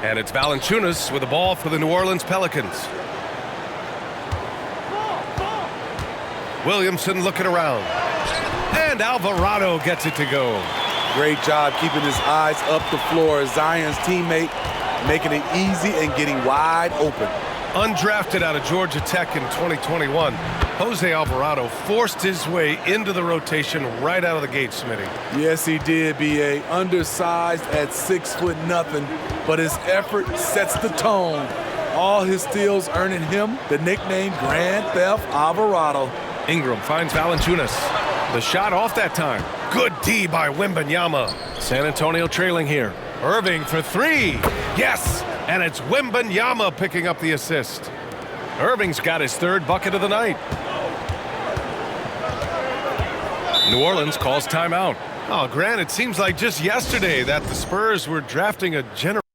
And it's Valanciunas with the ball for the New Orleans Pelicans. Williamson looking around. And Alvarado gets it to go. Great job keeping his eyes up the floor. Zion's teammate making it easy and getting wide open. Undrafted out of Georgia Tech in 2021, Jose Alvarado forced his way into the rotation right out of the gate, Smitty. Yes, he did, B.A. Undersized at 6'0", but his effort sets the tone. All his steals earning him the nickname Grand Theft Alvarado. Ingram finds Valanciunas. The shot off that time. Good D by Wembanyama. San Antonio trailing here. Irving for three. Yes! And it's Wembanyama picking up the assist. Irving's got his third bucket of the night. New Orleans calls timeout. Oh, Grant, it seems like just yesterday that the Spurs were drafting a generational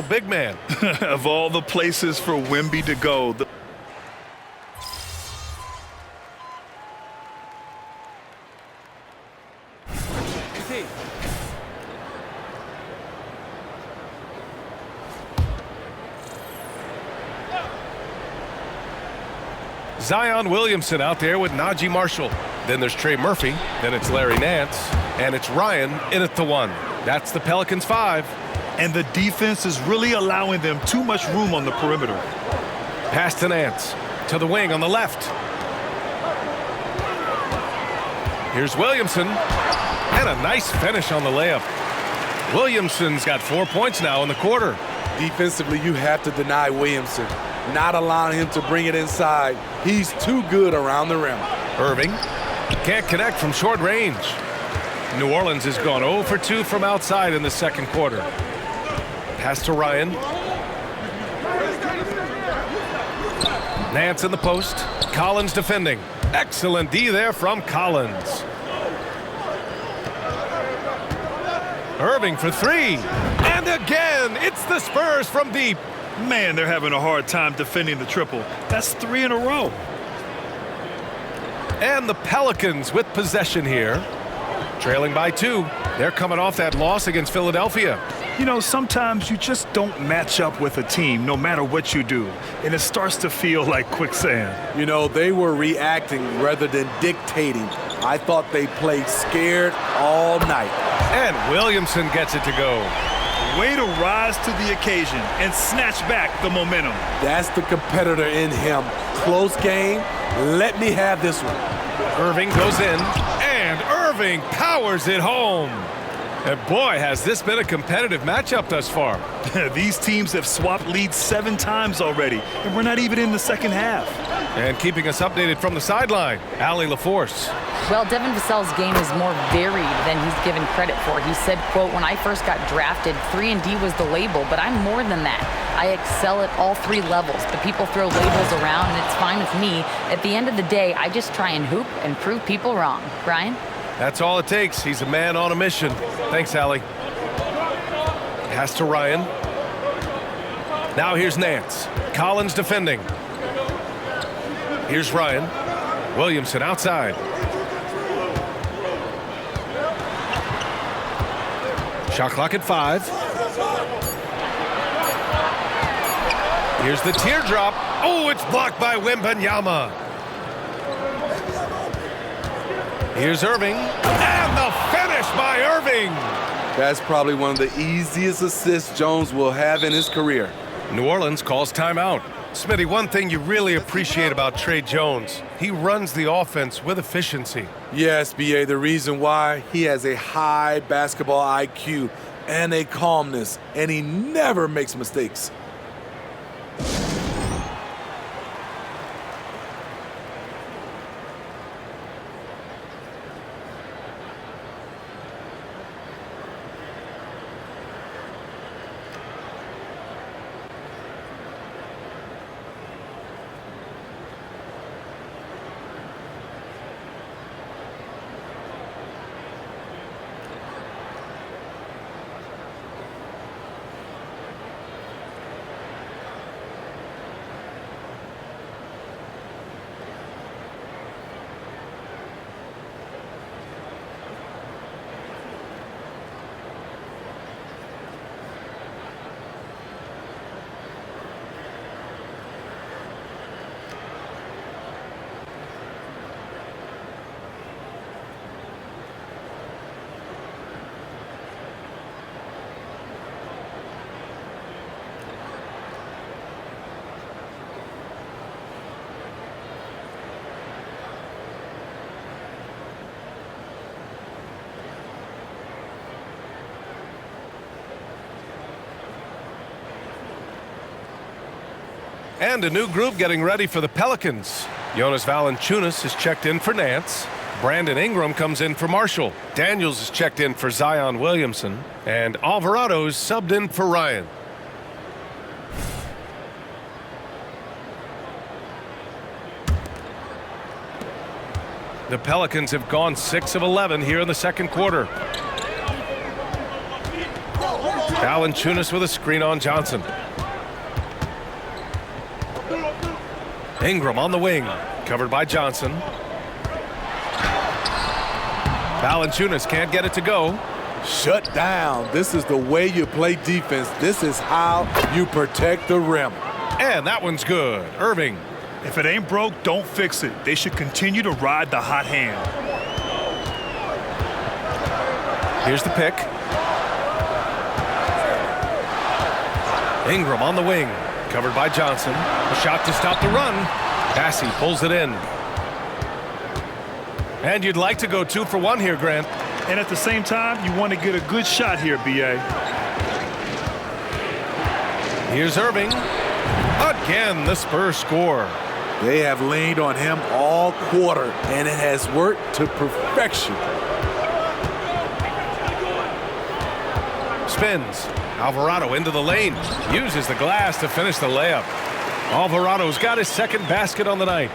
big man. Of all the places for Wemby to go. Zion Williamson out there with Najee Marshall. Then there's Trey Murphy. Then it's Larry Nance. And it's Ryan in at the one. That's the Pelicans 5. And the defense is really allowing them too much room on the perimeter. Pass to Nance. To the wing on the left. Here's Williamson. And a nice finish on the layup. Williamson's got 4 points now in the quarter. Defensively, you have to deny Williamson, not allowing him to bring it inside. He's too good around the rim. Irving can't connect from short range. New Orleans has gone 0 for 2 from outside in the second quarter. Pass to Ryan. Nance in the post. Collins defending. Excellent D there from Collins. Irving for three. And again, it's the Spurs from deep. Man, they're having a hard time defending the triple. That's 3 in a row. And the Pelicans with possession here. Trailing by 2. They're coming off that loss against Philadelphia. You know, sometimes you just don't match up with a team no matter what you do, and it starts to feel like quicksand. You know, they were reacting rather than dictating. I thought they played scared all night. And Williamson gets it to go. Way to rise to the occasion and snatch back the momentum. That's the competitor in him. Close game. Let me have this one. Irving goes in, and Irving powers it home. And boy, has this been a competitive matchup thus far. These teams have swapped leads 7 times already, and we're not even in the second half. And keeping us updated from the sideline, Allie LaForce. Well, Devin Vassell's game is more varied than he's given credit for. He said, quote, "When I first got drafted, 3-and-D was the label, but I'm more than that. I excel at all 3 levels. But people throw labels around, and it's fine with me. At the end of the day, I just try and hoop and prove people wrong." Brian? That's all it takes. He's a man on a mission. Thanks, Allie. Pass to Ryan. Now here's Nance. Collins defending. Here's Ryan. Williamson outside. Shot clock at 5. Here's the teardrop. Oh, it's blocked by Wembanyama. Here's Irving. And the finish by Irving. That's probably one of the easiest assists Jones will have in his career. New Orleans calls timeout. Smitty, one thing you really appreciate about Tre Jones, he runs the offense with efficiency. Yes, B.A., the reason why, he has a high basketball IQ and a calmness, and he never makes mistakes. And a new group getting ready for the Pelicans. Jonas Valanciunas has checked in for Nance. Brandon Ingram comes in for Marshall. Daniels is checked in for Zion Williamson. And Alvarado's subbed in for Ryan. The Pelicans have gone 6 of 11 here in the second quarter. Valanciunas with a screen on Johnson. Ingram on the wing, covered by Johnson. Valanciunas can't get it to go. Shut down. This is the way you play defense. This is how you protect the rim. And that one's good. Irving. If it ain't broke, don't fix it. They should continue to ride the hot hand. Here's the pick. Ingram on the wing, covered by Johnson. A shot to stop the run. Bassey pulls it in. And you'd like to go 2 for 1 here, Grant. And at the same time, you want to get a good shot here, B.A. Here's Irving. Again, the Spurs score. They have leaned on him all quarter, and it has worked to perfection. Spins. Alvarado into the lane. Uses the glass to finish the layup. Alvarado's got his second basket on the night.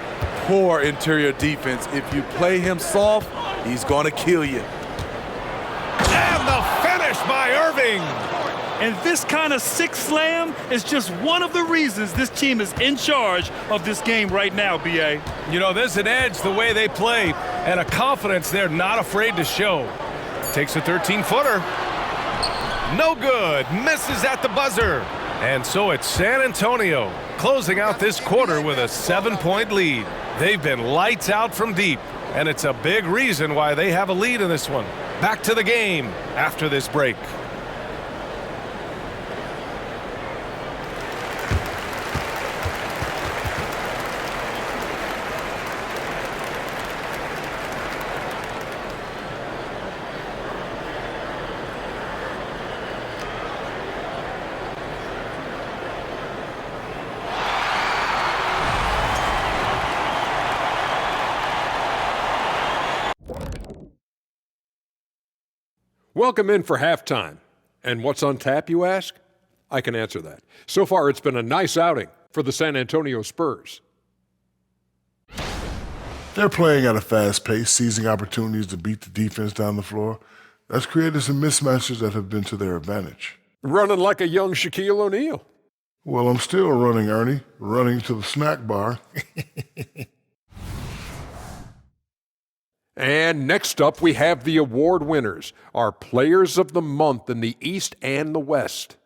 Poor interior defense. If you play him soft, he's going to kill you. And the finish by Irving. And this kind of sick slam is just one of the reasons this team is in charge of this game right now, B.A. You know, there's an edge the way they play and a confidence they're not afraid to show. Takes a 13-footer. No good. Misses at the buzzer. And so it's San Antonio closing out this quarter with a 7-point lead. They've been lights out from deep, and it's a big reason why they have a lead in this one. Back to the game after this break. Welcome in for halftime. And what's on tap, you ask? I can answer that. So far, it's been a nice outing for the San Antonio Spurs. They're playing at a fast pace, seizing opportunities to beat the defense down the floor. That's created some mismatches that have been to their advantage. Running like a young Shaquille O'Neal. Well, I'm still running, Ernie, running to the snack bar. And next up, we have the award winners, our Players of the Month in the East and the West.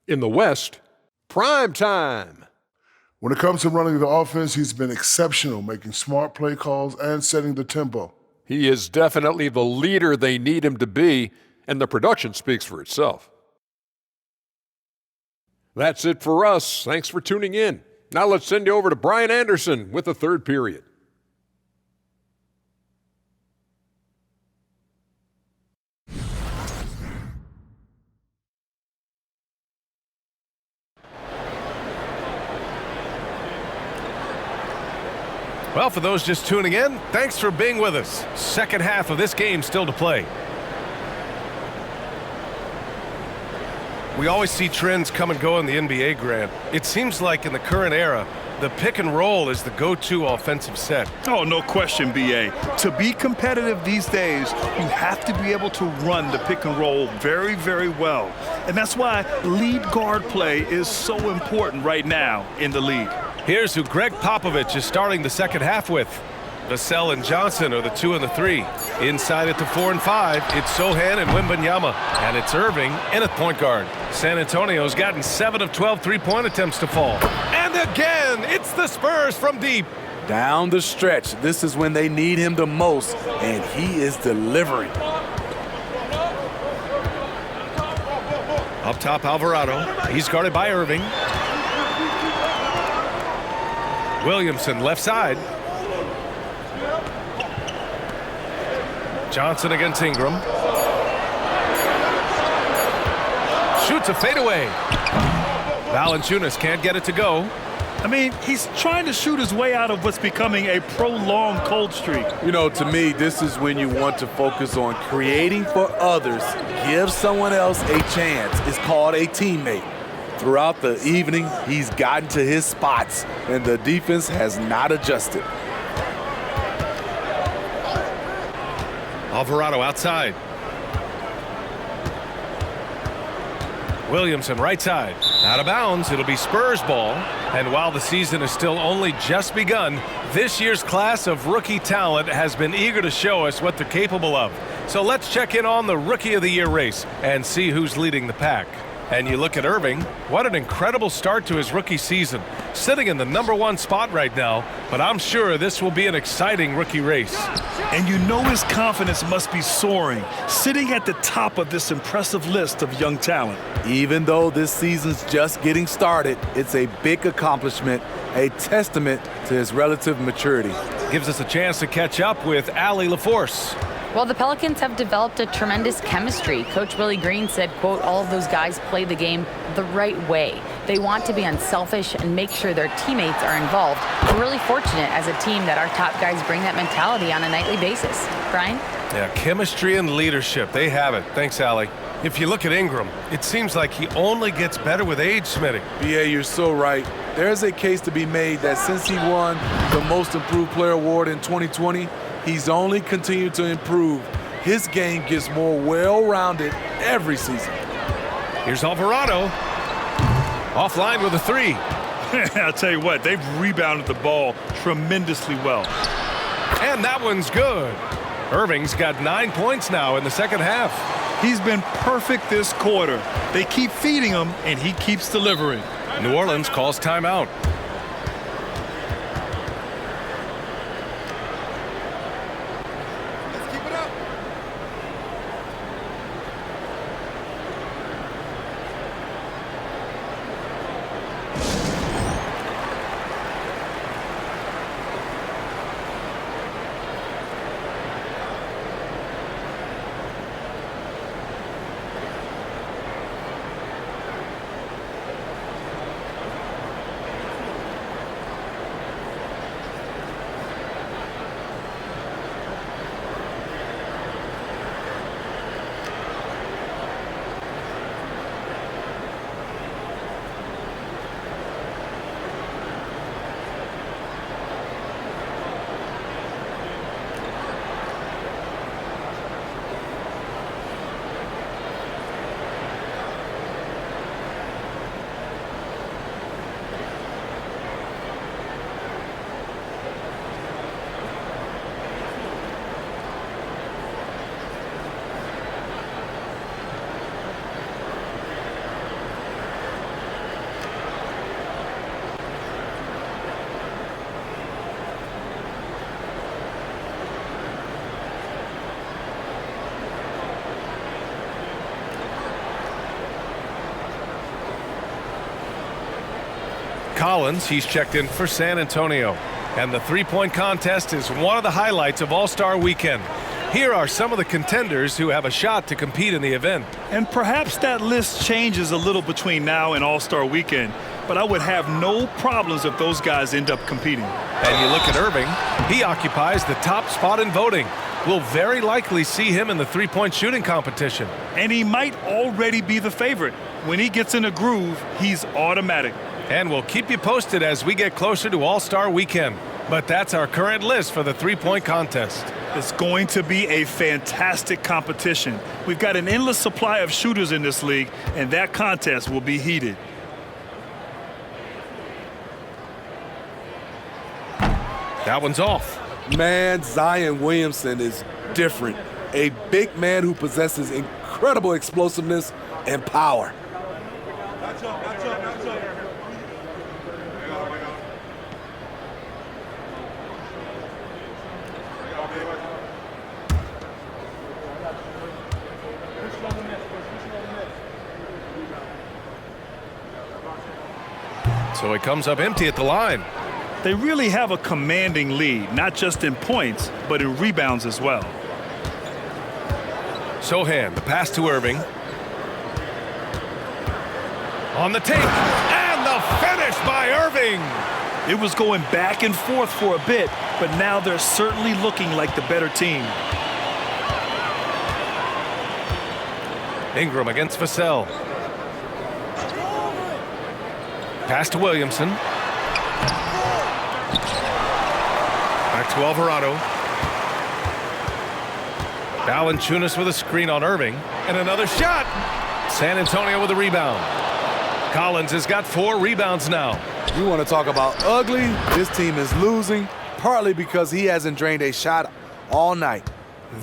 In the West, prime time. When it comes to running the offense, he's been exceptional, making smart play calls and setting the tempo. He is definitely the leader they need him to be, and the production speaks for itself. That's it for us. Thanks for tuning in. Now let's send you over to Brian Anderson with the third period. Well, for those just tuning in, thanks for being with us. Second half of this game still to play. We always see trends come and go in the NBA, Grant. It seems like in the current era, the pick and roll is the go-to offensive set. Oh, no question, B.A. To be competitive these days, you have to be able to run the pick and roll very, very well. And that's why lead guard play is so important right now in the league. Here's who Greg Popovich is starting the second half with. Vassell and Johnson are the 2 and the 3. Inside at the 4 and 5, it's Sohan and Wembanyama. And it's Irving in at point guard. San Antonio's gotten 7 of 12 three-point attempts to fall. And again, it's the Spurs from deep. Down the stretch, this is when they need him the most, and he is delivering. Up top, Alvarado. He's guarded by Irving. Williamson left side. Johnson against Ingram. Shoots a fadeaway. Valanciunas can't get it to go. I mean, he's trying to shoot his way out of what's becoming a prolonged cold streak. You know, to me, this is when you want to focus on creating for others. Give someone else a chance. It's called a teammate. Throughout the evening, he's gotten to his spots, and the defense has not adjusted. Alvarado outside. Williamson right side. Out of bounds. It'll be Spurs ball. And while the season has still only just begun, this year's class of rookie talent has been eager to show us what they're capable of. So let's check in on the Rookie of the Year race and see who's leading the pack. And you look at Irving, what an incredible start to his rookie season. Sitting in the #1 spot right now, but I'm sure this will be an exciting rookie race. And you know his confidence must be soaring, sitting at the top of this impressive list of young talent. Even though this season's just getting started, it's a big accomplishment, a testament to his relative maturity. Gives us a chance to catch up with Allie LaForce. Well, the Pelicans have developed a tremendous chemistry. Coach Willie Green said, quote, all of those guys play the game the right way. They want to be unselfish and make sure their teammates are involved. We're really fortunate as a team that our top guys bring that mentality on a nightly basis. Brian? Yeah, chemistry and leadership. They have it. Thanks, Allie. If you look at Ingram, it seems like he only gets better with age, Smitty. Yeah, you're so right. There's a case to be made that since he won the Most Improved Player Award in 2020, he's only continued to improve. His game gets more well-rounded every season. Here's Alvarado. Offline with a 3. I'll tell you what, they've rebounded the ball tremendously well. And that one's good. Irving's got 9 points now in the second half. He's been perfect this quarter. They keep feeding him, and he keeps delivering. New Orleans calls timeout. Collins. He's checked in for San Antonio. And the three-point contest is one of the highlights of All-Star Weekend. Here are some of the contenders who have a shot to compete in the event. And perhaps that list changes a little between now and All-Star Weekend, but I would have no problems if those guys end up competing. And you look at Irving, he occupies the top spot in voting. We'll very likely see him in the three-point shooting competition. And he might already be the favorite. When he gets in a groove, he's automatic. And we'll keep you posted as we get closer to All-Star Weekend. But that's our current list for the three-point contest. It's going to be a fantastic competition. We've got an endless supply of shooters in this league, and that contest will be heated. That one's off. Man, Zion Williamson is different. A big man who possesses incredible explosiveness and power. So he comes up empty at the line. They really have a commanding lead, not just in points, but in rebounds as well. Sohan, the pass to Irving. On the take, and the finish by Irving. It was going back and forth for a bit, but now they're certainly looking like the better team. Ingram against Vassell. Pass to Williamson. Back to Alvarado. Valanciunas with a screen on Irving. And another shot. San Antonio with a rebound. Collins has got 4 rebounds now. You want to talk about ugly? This team is losing, partly because he hasn't drained a shot all night.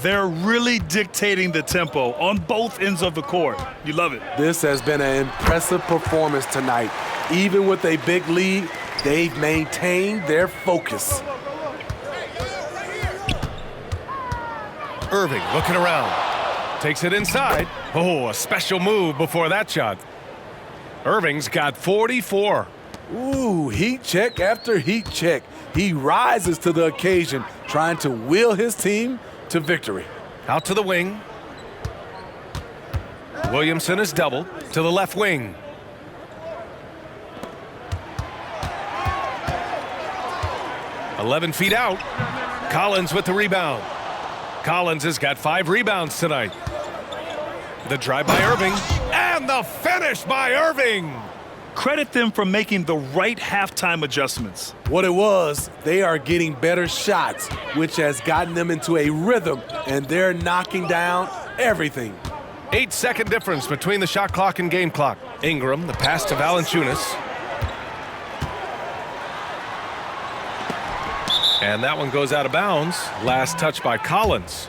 They're really dictating the tempo on both ends of the court. You love it. This has been an impressive performance tonight. Even with a big lead, they've maintained their focus. Irving looking around. Takes it inside. Oh, a special move before that shot. Irving's got 44. Ooh, heat check after heat check. He rises to the occasion, trying to will his team to victory. Out to the wing. Williamson is doubled to the left wing. "11 feet out. Collins with the rebound. Collins has got 5 rebounds tonight. The drive by Irving, and the finish by Irving. Credit them for making the right halftime adjustments. What it was, they are getting better shots, which has gotten them into a rhythm, and they're knocking down everything. 8-second difference between the shot clock and game clock. Ingram, the pass to Valanciunas. And that one goes out of bounds. Last touch by Collins.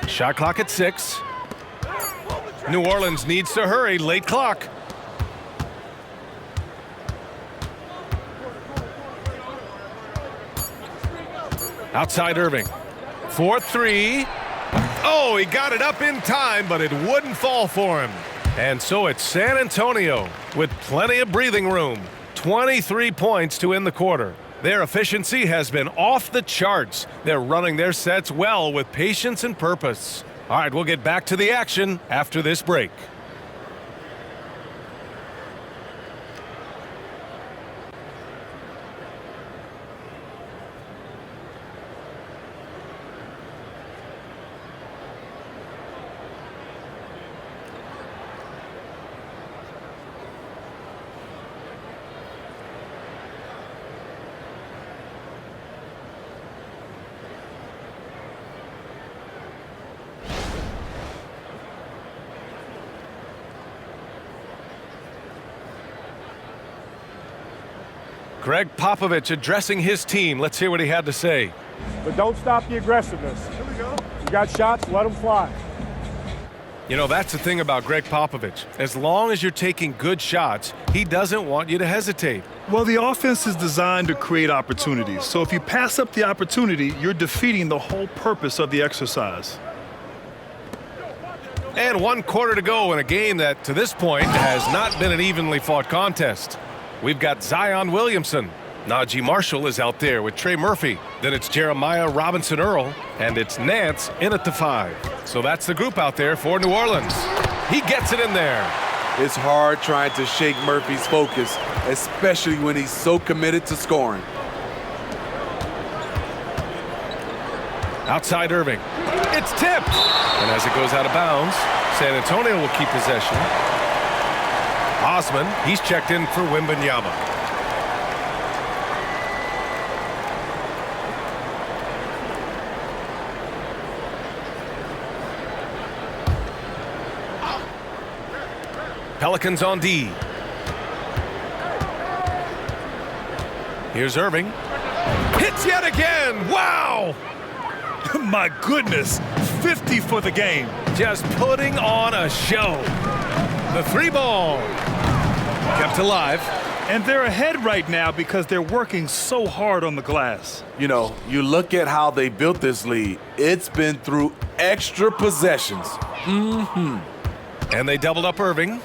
Shot clock at 6. New Orleans needs to hurry. Late clock. Outside Irving. 4-3. Oh, he got it up in time, but it wouldn't fall for him. And so it's San Antonio with plenty of breathing room. 23 points to end the quarter. Their efficiency has been off the charts. They're running their sets well with patience and purpose. All right, we'll get back to the action after this break. Greg Popovich addressing his team. Let's hear what he had to say. But don't stop the aggressiveness. Here we go. You got shots, let them fly. You know, that's the thing about Greg Popovich. As long as you're taking good shots, he doesn't want you to hesitate. Well, the offense is designed to create opportunities. So if you pass up the opportunity, you're defeating the whole purpose of the exercise. And 1 quarter to go in a game that, to this point, has not been an evenly fought contest. We've got Zion Williamson. Najee Marshall is out there with Trey Murphy. Then it's Jeremiah Robinson-Earl, and it's Nance in at the 5. So that's the group out there for New Orleans. He gets it in there. It's hard trying to shake Murphy's focus, especially when he's so committed to scoring. Outside Irving. It's tipped. And as it goes out of bounds, San Antonio will keep possession. Osman, he's checked in for Wembanyama. Pelicans on D. Here's Irving. Hits yet again. Wow! My goodness, 50 for the game. Just putting on a show. The 3 ball. Kept alive. And they're ahead right now because they're working so hard on the glass. You know, you look at how they built this lead. It's been through extra possessions. And they doubled up Irving.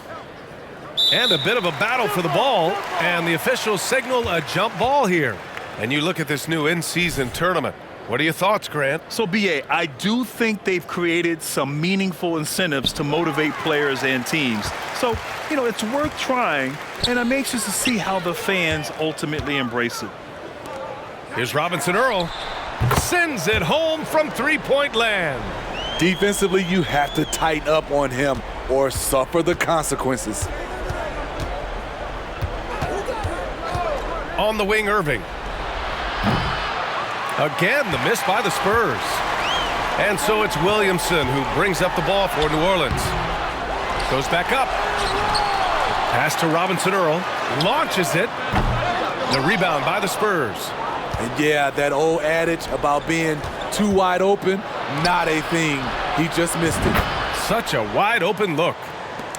And a bit of a battle for the ball. And the officials signal a jump ball here. And you look at this new in-season tournament. What are your thoughts, Grant? So, B.A., I do think they've created some meaningful incentives to motivate players and teams. So, you know, it's worth trying, and I'm anxious to see how the fans ultimately embrace it. Here's Robinson-Earl. Sends it home from three-point land. Defensively, you have to tighten up on him or suffer the consequences. On the wing, Irving. Again, the miss by the Spurs. And so it's Williamson who brings up the ball for New Orleans. Goes back up. Pass to Robinson-Earl. Launches it. The rebound by the Spurs. And yeah, that old adage about being too wide open, not a thing. He just missed it. Such a wide open look.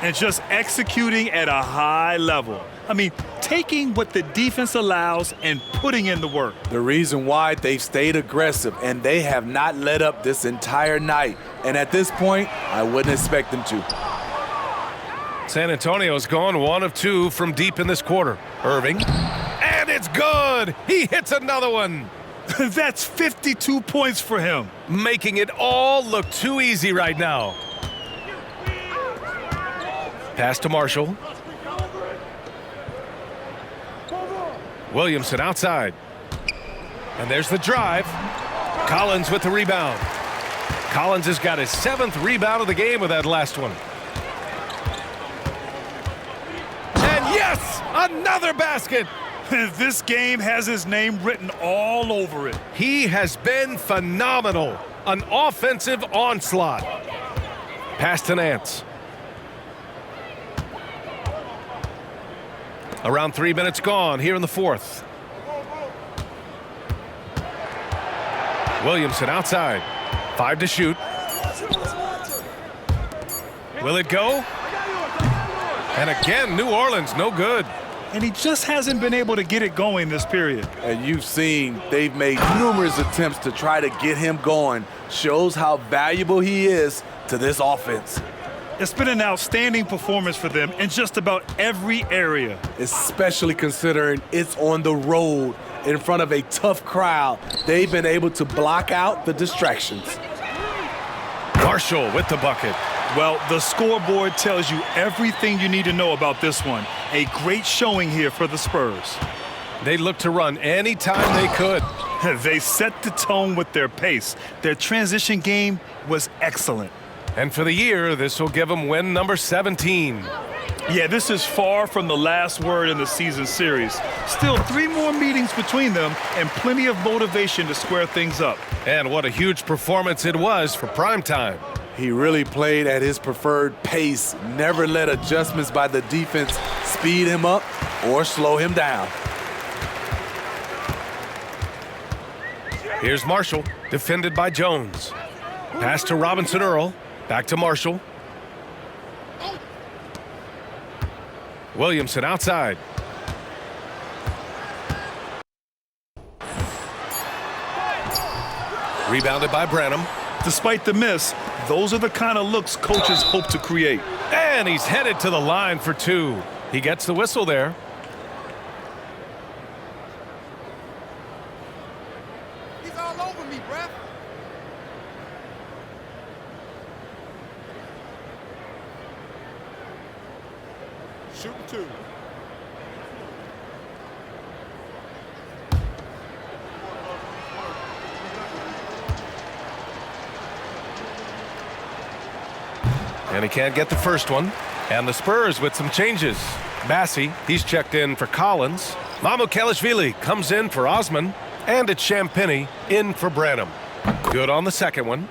And just executing at a high level. I mean, taking what the defense allows and putting in the work. The reason why they've stayed aggressive and they have not let up this entire night. And at this point, I wouldn't expect them to. San Antonio's gone 1 of 2 from deep in this quarter. Irving. And it's good. He hits another one. That's 52 points for him. Making it all look too easy right now. Pass to Marshall. Williamson outside. And there's the drive. Collins with the rebound. Collins has got his 7th rebound of the game with that last one. And yes, another basket. This game has his name written all over it. He has been phenomenal. An offensive onslaught. Pass to Nance. Around 3 minutes gone here in the 4th. Williamson outside. 5 to shoot. Will it go? And again, New Orleans, no good. And he just hasn't been able to get it going this period. And you've seen they've made numerous attempts to try to get him going. Shows how valuable he is to this offense. It's been an outstanding performance for them in just about every area. Especially considering it's on the road in front of a tough crowd. They've been able to block out the distractions. Marshall with the bucket. Well, the scoreboard tells you everything you need to know about this one. A great showing here for the Spurs. They looked to run anytime they could. They set the tone with their pace. Their transition game was excellent. And for the year, this will give them win number 17. Yeah, this is far from the last word in the season series. Still 3 more meetings between them and plenty of motivation to square things up. And what a huge performance it was for primetime. He really played at his preferred pace, never let adjustments by the defense speed him up or slow him down. Here's Marshall, defended by Jones. Pass to Robinson Earl. Back to Marshall. Williamson outside. Rebounded by Branham. Despite the miss, those are the kind of looks coaches hope to create. And he's headed to the line for two. He gets the whistle there. He's all over me, bruh. Shooting two. And he can't get the first one. And the Spurs with some changes. Massey, he's checked in for Collins. Mamukelashvili comes in for Osman. And it's Champagnie in for Branham. Good on the second one.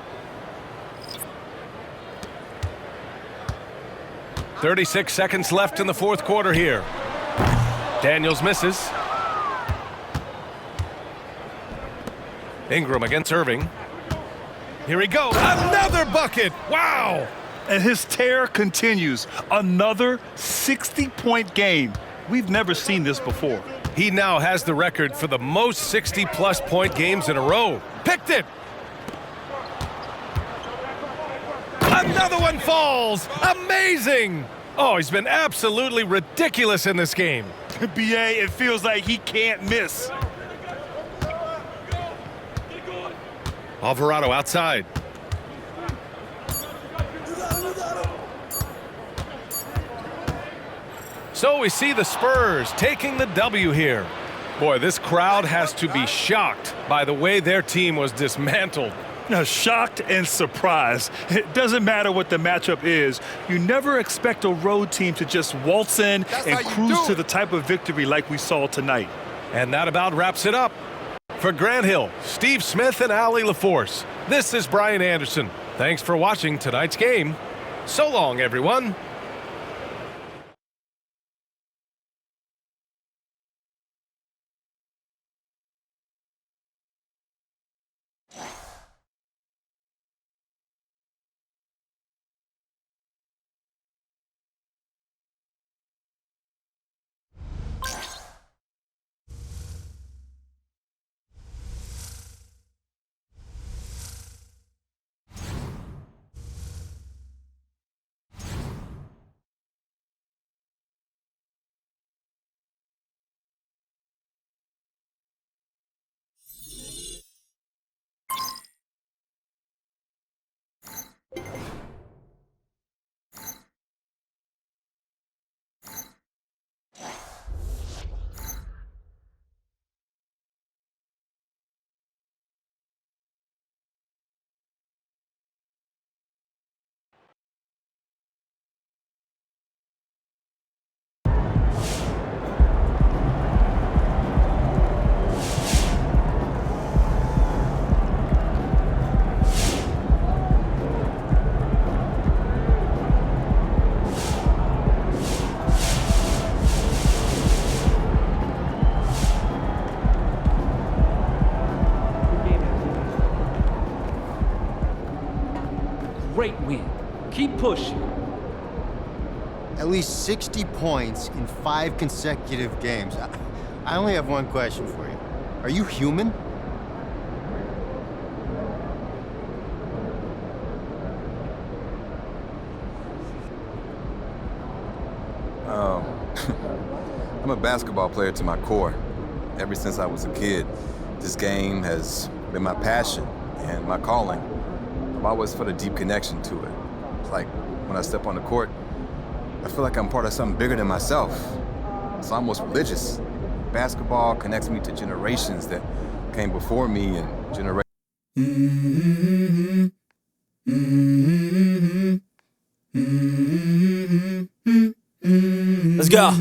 36 seconds left in the fourth quarter here. Daniels misses. Ingram against Irving. Here he goes. Another bucket. Wow. And his tear continues. Another 60-point game. We've never seen this before. He now has the record for the most 60-plus point games in a row. Picked it. Another one falls. Amazing. Oh, he's been absolutely ridiculous in this game. BA, it feels like he can't miss. Alvarado outside. So we see the Spurs taking the W here. Boy, this crowd has to be shocked by the way their team was dismantled. Shocked and surprised. It doesn't matter what the matchup is. You never expect a road team to just waltz in and cruise to the type of victory like we saw tonight. And that about wraps it up. For Grant Hill, Steve Smith, and Allie LaForce, this is Brian Anderson. Thanks for watching tonight's game. So long, everyone. Great win. Keep pushing. At least 60 points in 5 consecutive games. I only have one question for you. Are you human? I'm a basketball player to my core. Ever since I was a kid, this game has been my passion and my calling. I've always felt a deep connection to it. It's like when I step on the court, I feel like I'm part of something bigger than myself. It's almost religious. Basketball connects me to generations that came before me and generations. Let's go.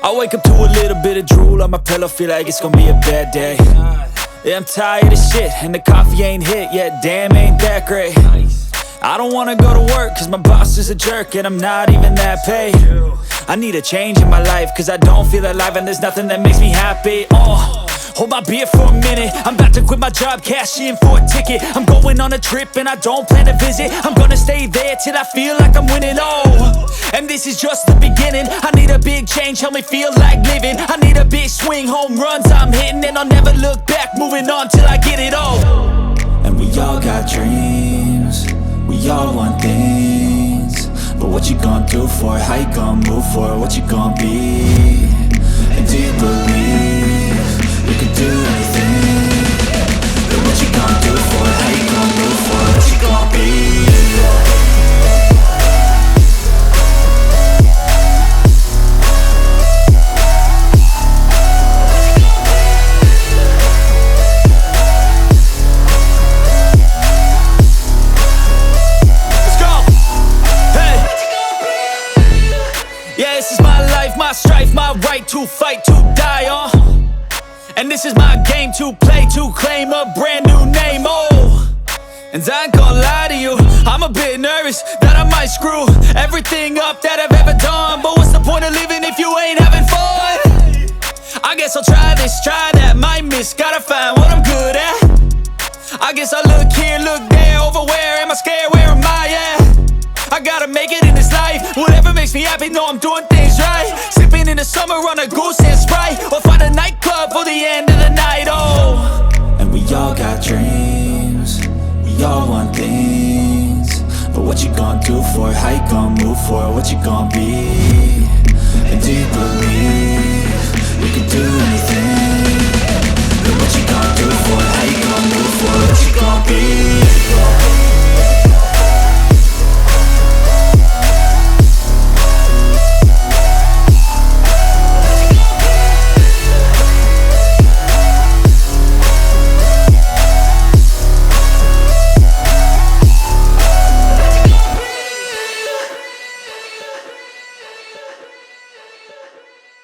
I wake up to a little bit of drool on my pillow, feel like it's gonna be a bad day. Yeah, I'm tired of shit, and the coffee ain't hit yet, damn, ain't that great. I don't wanna go to work, cause my boss is a jerk, and I'm not even that paid. I need a change in my life, cause I don't feel alive, and there's nothing that makes me happy. Hold my beer for a minute. I'm about to quit my job, cash in for a ticket. I'm going on a trip and I don't plan to visit. I'm gonna stay there till I feel like I'm winning. Oh, and this is just the beginning. I need a big change, help me feel like living. I need a big swing, home runs I'm hitting, and I'll never look back, moving on till I get it all. And we all got dreams, we all want things, but what you gonna do for it? How you gonna move for it? What you gonna be? And do you believe you can do anything? But what you gonna do for it? How you gonna move for it? What you gonna be? My strife, my right to fight, to die on. And this is my game to play, to claim a brand new name, oh. And I ain't gonna lie to you, I'm a bit nervous that I might screw everything up that I've ever done. But what's the point of living if you ain't having fun? I guess I'll try this, try that, might miss, gotta find what I'm good at. I guess I look here, look there, over where am I scared, where am I at? I gotta make it in this life. Whatever makes me happy, know I'm doing things right. Sipping in the summer on a goose and Sprite, or find a nightclub for the end of the night, oh. And we all got dreams, we all want things, but what you gonna do for it? How you gonna move for it? What you gonna be? And do you believe you can do anything? But what you gonna do for it? How you gonna move for it? What you gonna be?